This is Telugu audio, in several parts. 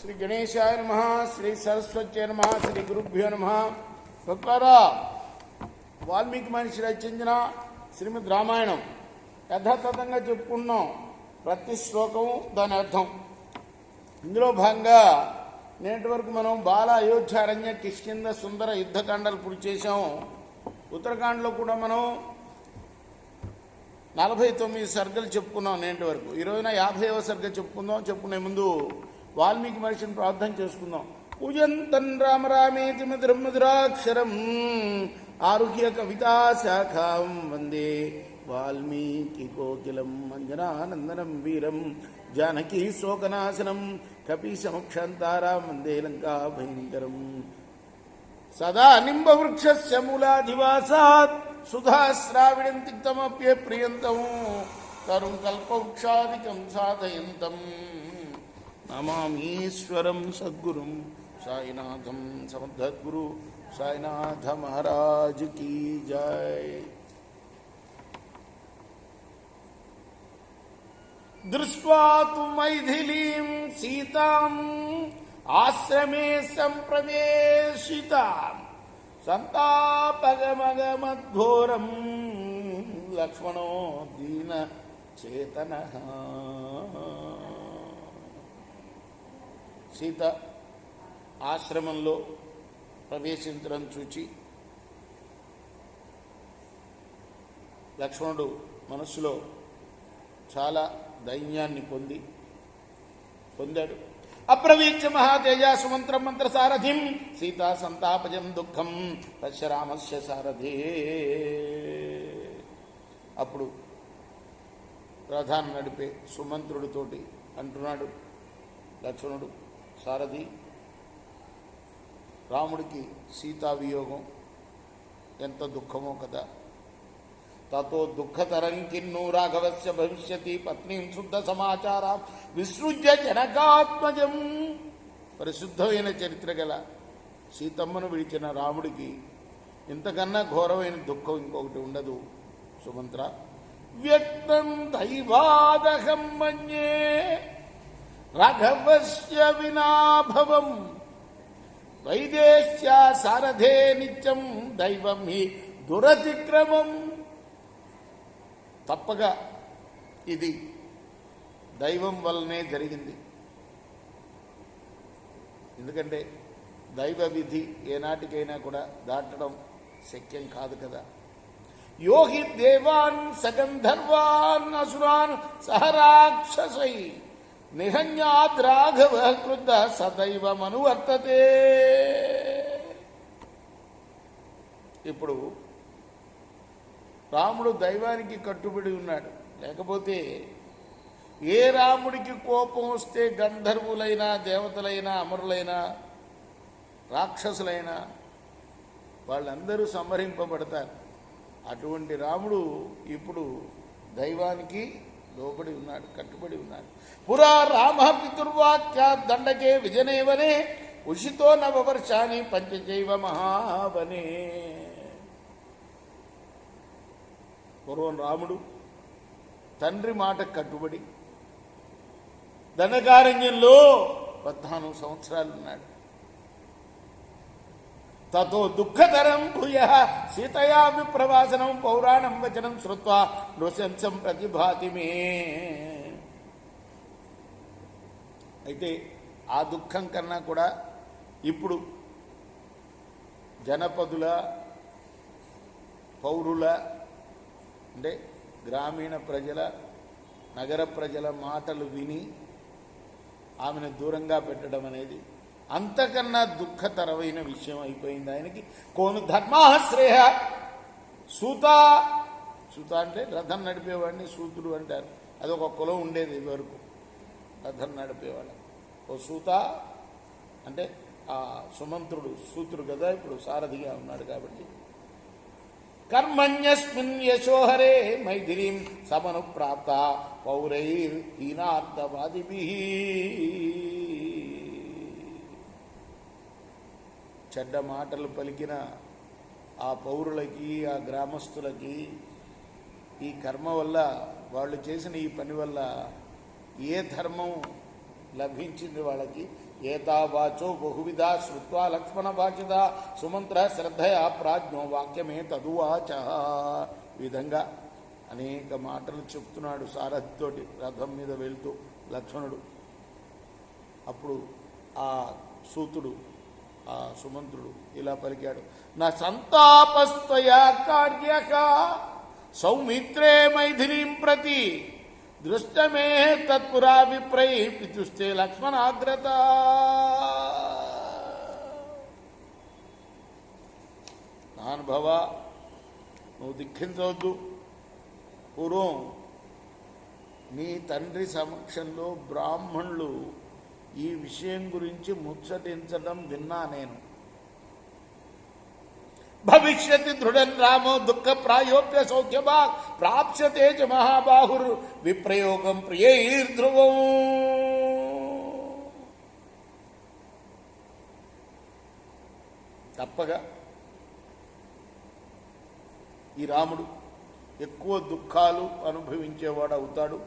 శ్రీ గణేశాయ నమః, శ్రీ సరస్వత్యై నమః, శ్రీ గురుభ్యో నమః. భక్తులారా, వాల్మీకి మహర్షి రచించిన శ్రీమద్ రామాయణం యథాతథంగా చెప్పుకున్నాం. ప్రతి శ్లోకము దాని అర్థం. ఇందులో భాగంగా నేటి వరకు మనం బాల, అయోధ్య, అరణ్య, కిష్కింద, సుందర యుద్ధకాండాలు పూర్తి చేశాము. ఉత్తరాఖండ్లో కూడా మనం 49 సర్గలు చెప్పుకున్నాం నేటి వరకు. ఈ రోజున 50వ సర్గ చెప్పుకుందాం. చెప్పుకునే ముందు వాల్మీకి మహర్షిని ప్రార్థన చేసుకుందాం. పూజంతన్ రామ రామేతి మధురం మధురాక్షరం ఆరుహ్య కవితా శాఖాం వందే వాల్మీకి కోకిలం అంజనానందనం వీరం జానకీ శోకనాశనం కపీశమక్షంతారాం వందే లంకా భయంకరం. సదా నింబవృక్షస్య మూలాధివాసాత్ సుధాశ్రావిణం తిక్తమప్యప్రియంతం తరుం కల్పవృక్షాదికం సాధయంతం నమామీశ్వరం సద్గురుం సాయినాథం సమర్థద్గురు సాయినాథ మహారాజ్ కీ జై. దృష్ట్వా తు మైథిలీం సీతాం ఆశ్రమే సంప్రవేశితాం సంతాపగమగమద్ఘోరం లక్ష్మణో దీన చేతనః. సీత ఆశ్రమంలో ప్రవేశించడం చూచి లక్ష్మణుడు మనస్సులో చాలా దైన్యాన్ని పొందాడు. అప్రవీక్ష మహాతేజ సుమంత్రం మంత్రసారథిం సీతా సంతాపజం దుఃఖం పశ్యరామస్య సారథే. అప్పుడు రథాన్ని నడిపే సుమంత్రుడితోటి అంటున్నాడు లక్ష్మణుడు, సారథి, రాముడికి సీతా వియోగం ఎంత దుఃఖమో కదా. తతో దుఃఖతరం కిన్ను రాఘవస్య భవిష్యతి పత్నీం శుద్ధ సమాచారం విసృజ్య జనకాత్మజం. పరిశుద్ధమైన చరిత్ర గల సీతమ్మను విడిచిన రాముడికి ఇంతకన్నా ఘోరమైన దుఃఖం ఇంకొకటి ఉండదు సుమంత్ర. వ్యక్తం దైవాదహం మన్యే రాఘవస్య వినాభవం వైదేశ్య సారథే నిత్యం దైవం హి దురతిక్రమం. తప్పగా ఇది దైవం వల్లనే జరిగింది. ఎందుకంటే దైవ విధి ఏనాటికైనా కూడా దాటడం శక్యం కాదు కదా. యోగి దేవాన్ సగంధర్వాన్ అసురాన్ సహరాక్షసై నిహన్యాద్ రాఘవ క్రుద్ధ సదైవమనువర్తతే. ఇప్పుడు రాముడు దైవానికి కట్టుబడి ఉన్నాడు. లేకపోతే ఏ రాముడికి కోపం వస్తే గంధర్వులైనా, దేవతలైనా, అమరులైనా, రాక్షసులైనా వాళ్ళందరూ సంహరింపబడతారు. అటువంటి రాముడు ఇప్పుడు దైవానికి లోబడి ఉన్నాడు, కట్టుబడి ఉన్నాడు. పురా రామ పితుర్వాక్యా దండకే విజనేవనే ఉషితో నవవర్షాన్ని పంచజైవ మహావనే. పూర్వం రాముడు తండ్రి మాట కట్టుబడి దండకారణ్యంలో 14 సంవత్సరాలు ఉన్నాడు. తతో దుఃఖతరం భూయ సీతయా విప్రవాసనం పౌరాణం వచనం శ్రుత్వా నృశంసం ప్రతిభాతి మే. అయితే ఆ దుఃఖం కన్నా కూడా ఇప్పుడు జనపదుల, పౌరుల, అంటే గ్రామీణ ప్రజల, నగర ప్రజల మాటలు విని ఆమెను దూరంగా పెట్టడం అనేది అంతకన్నా దుఃఖతరమైన విషయం అయిపోయింది ఆయనకి. కోను ధర్మాశ్రేయ సూత. సూత అంటే రథం నడిపేవాడిని సూతుడు అంటారు. అదొక కులం ఉండేది ఇదివరకు, రథం నడిపేవాడు. ఓ సూత అంటే ఆ సుమంత్రుడు సూతుడు కదా, ఇప్పుడు సారథిగా ఉన్నాడు కాబట్టి. కర్మణ్యస్మిన్ యశోహరే మైథిలీం సమను ప్రాప్త పౌరైర్హీనార్థవాదిభిః. చెడ్డ మాటలు పలికిన ఆ పౌరులకి, ఆ గ్రామస్తులకి ఈ కర్మ వల్ల, వాళ్ళు చేసిన ఈ పని వల్ల ఏ ధర్మం లభించింది వాళ్ళకి, ఏతా వాచో బహువిధా శ్రుత్వా లక్ష్మణ భాషిత సుమంత్ర శ్రద్ధయా ప్రాజ్ఞో వాక్యమే తదువాచ. ఈ విధంగా అనేక మాటలు చెప్తున్నాడు సారథితోటి రథం మీద వెళ్తూ లక్ష్మణుడు. అప్పుడు ఆ సూతుడు, ఆ సుమంత్రుడు ఇలా పలికాడు, నా సంతాపస్తయా కార్యక సౌమిత్రే మైథిలీం ప్రతి దృష్టమే తత్పురా విప్రై పితుస్తే లక్ష్మణాగ్రత. నానుభవ, నువ్వు దుఃఖించవద్దు. పూర్వం నీ తండ్రి సమక్షంలో బ్రాహ్మణులు ఈ విషయం గురించి ముచ్చటించడం విన్నా నేను. భవిష్యతి దృఢన్ రామో దుఃఖ ప్రాయోప్య సౌఖ్యభాగ్ ప్రాప్స్యతే చ మహాబాహుర్ విప్రయోగం ప్రియైర్ధ్రువం. తప్పగా ఈ రాముడు ఎక్కువ దుఃఖాలు అనుభవించేవాడు అవుతాడు.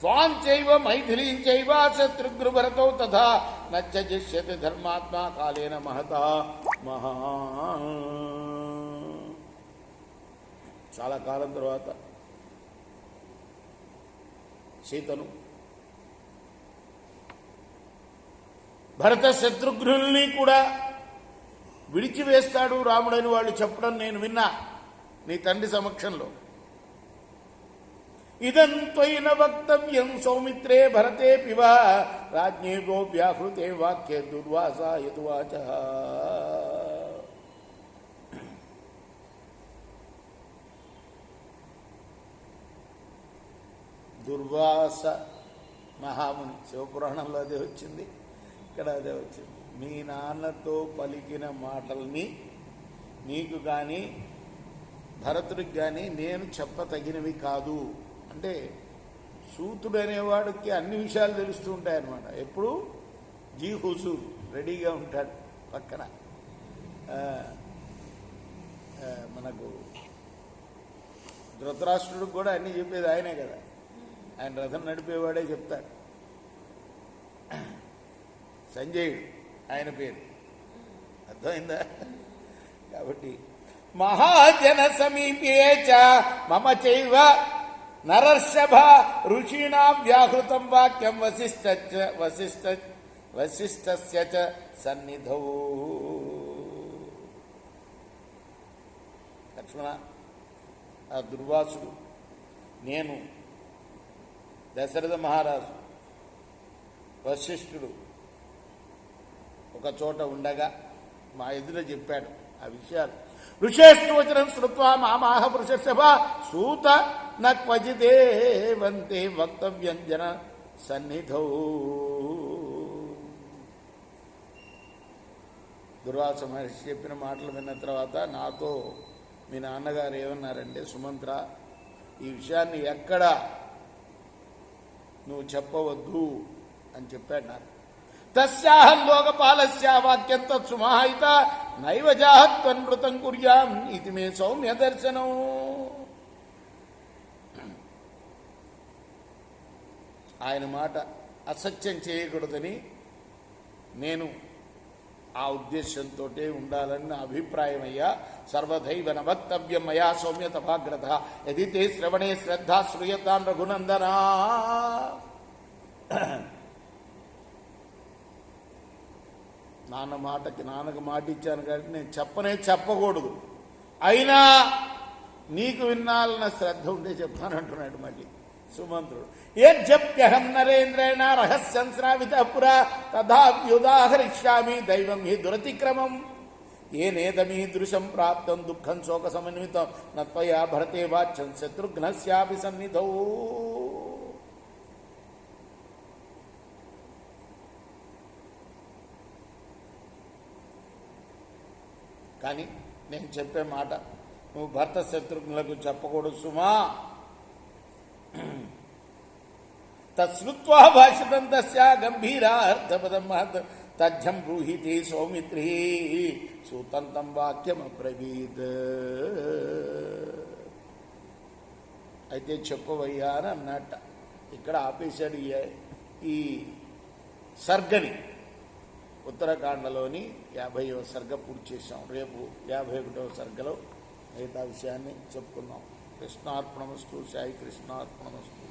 త్వాం చైవ మైథిలీం చైవ శత్రుఘ్నుభరతౌ తథా నచ్చజిష్యతి ధర్మాత్మా కాలేన మహతా మహా. చాలా కాలం తర్వాత సీతను, భరత శత్రుఘ్నుల్ని కూడా విడిచివేస్తాడు రాముడని వాళ్ళు చెప్పడం నేను విన్నా నీ తండ్రి సమక్షంలో. ఇదం త్వయిన వక్తవ్యం సౌమిత్రే భరతే పివ రాజ్ఞేగో వ్యాహృతే వాక్యే దుర్వాసా యదువాచ. దుర్వాస మహాముని, శివపురాణంలో అదే వచ్చింది, ఇక్కడ అదే వచ్చింది. మీ నాన్నతో పలికిన మాటల్ని నీకు కానీ భరతుడికి కానీ నేను చెప్పతగినవి కాదు. అంటే సూతుడు అనేవాడికి అన్ని విషయాలు తెలుస్తూ ఉంటాయన్నమాట. ఎప్పుడు జీ హుజూర్ రెడీగా ఉంటాడు పక్కన. మనకు ధృతరాష్ట్రుడికి కూడా అన్నీ చెప్పేది ఆయనే కదా, ఆయన రథం నడిపేవాడే చెప్తాడు. సంజయుడు ఆయన పేరు, అర్థమైందా? కాబట్టి మహాజన సమీపే చ మమ చైవ నరర్షభ ఋషీణా వ్యాహృతం వాక్యం వశిష్ఠస్య చ సన్నిధౌ. లక్ష్మణ, ఆ దుర్వాసుడు, నేను, దశరథ మహారాజు, వశిష్ఠుడు ఒక చోట ఉండగా మా ఎదుట చెప్పాడు ఆ విషయాలు. ఋషేస్తు వచనం శ్రుత్వా మామాహ వృషభ సూత న క్వచిదే వంతే వక్తవ్యం జన సన్నిధౌ. దుర్వాస మహర్షి చెప్పిన మాటలు విన్న తర్వాత నాతో మీ నాన్నగారు ఏమన్నారంటే, సుమంత్ర, ఈ విషయాన్ని ఎక్కడ నువ్వు చెప్పవద్దు అని చెప్పాడు నాకు. తస్యాహం లోకపాలస్య వాక్యం తత్సుమాహిత నైవ జాహత్వనృతం కుర్యాం ఇది మే సౌమ్య దర్శనం. ఆయన మాట అసత్యం చేయకూడదని నేను ఆ ఉద్దేశంతో ఉండాలని నా అభిప్రాయం అయ్యా. సర్వదైవ న వక్తవ్యం మయా సౌమ్య తపాగ్రత యది తే శ్రవణే శ్రద్ధా శ్రూయతాం రఘునందనా. నాన్నకు మాట ఇచ్చాను కాబట్టి నేను చెప్పకూడదు, అయినా నీకు వినాలన్న శ్రద్ధ ఉంటే చెప్తానంటున్నాడు మళ్ళీ సుమంత్రుడు. యజ్జప్యహం నరేంద్రేణ రహస్యం శ్రావిత పురా తథాప్యుదాహరిష్యామి దైవం హి దురతిక్రమం ఏనేదమీదృశం ప్రాప్తం దుఃఖం శోక సమన్వితం నత్వయా భరతే వాచ్యం శత్రుఘ్నస్యాపి సన్నిధౌ. కానీ నేను చెప్పే మాట నువ్వు భర్త శత్రుఘ్నులకు చెప్పకూడదు సుమా. తత్స్మృత్వా భాషితం తస్యా గంభీరా అర్థపదం మహత్ తథ్యం బ్రూహితి సౌమిత్రీ సూతంతం వాక్యమబ్రవీత్. అయితే చెప్పవయ్యా అని అన్నట్ట ఇక్కడ ఆపేశాడు ఈ సర్గని. ఉత్తరాఖండలోని 50వ సర్గ పూర్తి చేశాం. రేపు 51వ సర్గలో మిగతా విషయాన్ని చెప్పుకుందాం. కృష్ణార్పణమస్తు. సాయి కృష్ణార్పణమస్తు.